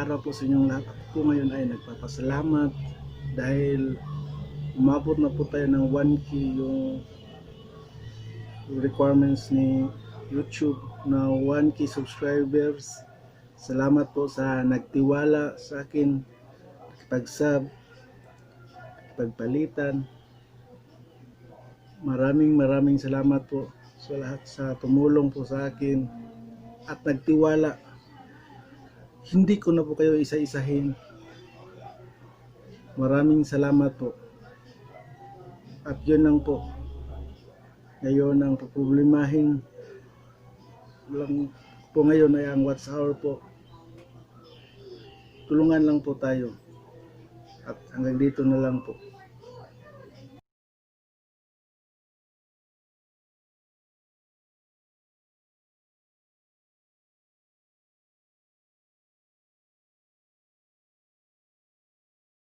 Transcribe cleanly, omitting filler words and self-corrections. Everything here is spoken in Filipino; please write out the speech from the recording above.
araw po sa inyong lahat. Ako po ngayon ay nagpapasalamat dahil umabot na po tayo ng 1K yung requirements ni YouTube na 1K subscribers. Salamat po sa nagtiwala sa akin, pag-sub, pagpalitan. Maraming salamat po sa lahat sa tumulong po sa akin at nagtiwala. Hindi ko na po kayo isa-isahin. Maraming salamat po. At yun lang po. Ngayon ang problemahin lang po ngayon ay ang watch hour po. Tulungan lang po tayo. At hanggang dito na lang po.